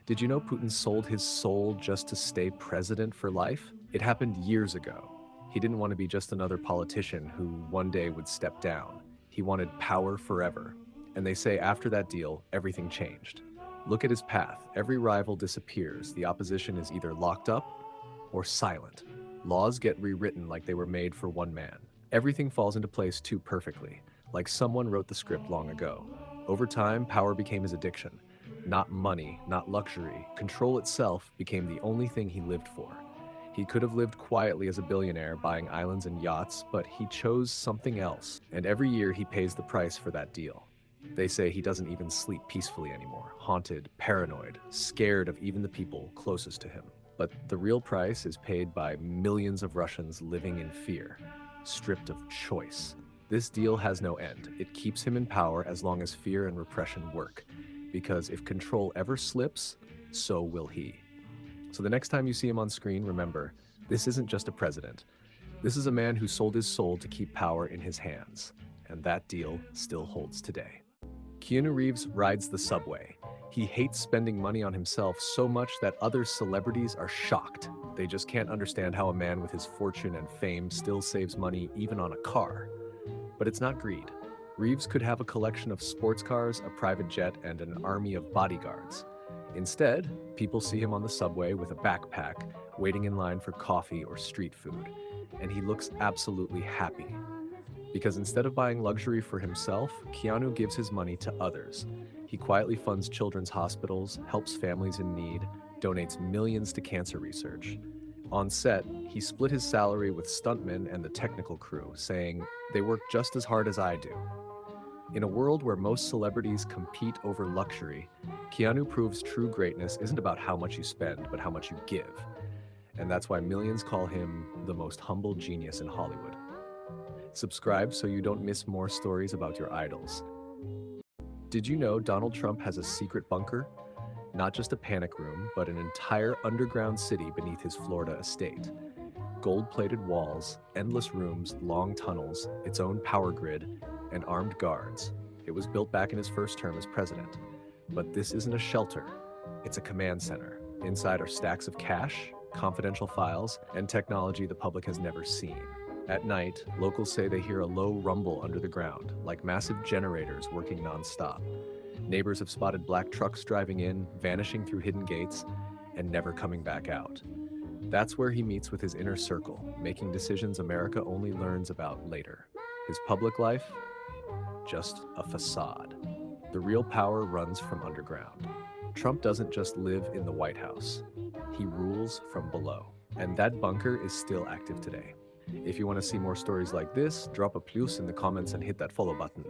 Did you know Putin sold his soul just to stay president for life? It happened years ago. He didn't want to be just another politician who one day would step down. He wanted power forever. And they say after that deal, everything changed. Look at his path. Every rival disappears. The opposition is either locked up or silent. Laws get rewritten like they were made for one man. Everything falls into place too perfectly, like someone wrote the script long ago. Over time, power became his addiction. Not money, not luxury. Control itself became the only thing he lived for. He could have lived quietly as a billionaire, buying islands and yachts, but he chose something else, and every year he pays the price for that deal. They say he doesn't even sleep peacefully anymore, haunted, paranoid, scared of even the people closest to him. But the real price is paid by millions of Russians living in fear, stripped of choice. This deal has no end. It keeps him in power as long as fear and repression work. Because if control ever slips, so will he. So the next time you see him on screen, remember, this isn't just a president. This is a man who sold his soul to keep power in his hands. And that deal still holds today. Keanu Reeves rides the subway. He hates spending money on himself so much that other celebrities are shocked. They just can't understand how a man with his fortune and fame still saves money even on a car. But it's not greed. Reeves could have a collection of sports cars, a private jet, and an army of bodyguards. Instead, people see him on the subway with a backpack, waiting in line for coffee or street food. And he looks absolutely happy. Because instead of buying luxury for himself, Keanu gives his money to others. He quietly funds children's hospitals, helps families in need, donates millions to cancer research. On set, he split his salary with stuntmen and the technical crew, saying, "They work just as hard as I do." In a world where most celebrities compete over luxury, Keanu proves true greatness isn't about how much you spend, but how much you give. And that's why millions call him the most humble genius in Hollywood. Subscribe so you don't miss more stories about your idols. Did you know Donald Trump has a secret bunker? Not just a panic room, but an entire underground city beneath his Florida estate. Gold-plated walls, endless rooms, long tunnels, its own power grid, and armed guards. It was built back in his first term as president. But this isn't a shelter, it's a command center. Inside are stacks of cash, confidential files, and technology the public has never seen. At night, locals say they hear a low rumble under the ground, like massive generators working non-stop. Neighbors have spotted black trucks driving in, vanishing through hidden gates, and never coming back out. That's where he meets with his inner circle, making decisions America only learns about later. His public life? Just a facade. The real power runs from underground. Trump doesn't just live in the White House. He rules from below. And that bunker is still active today. If you want to see more stories like this, drop a plus in the comments and hit that follow button.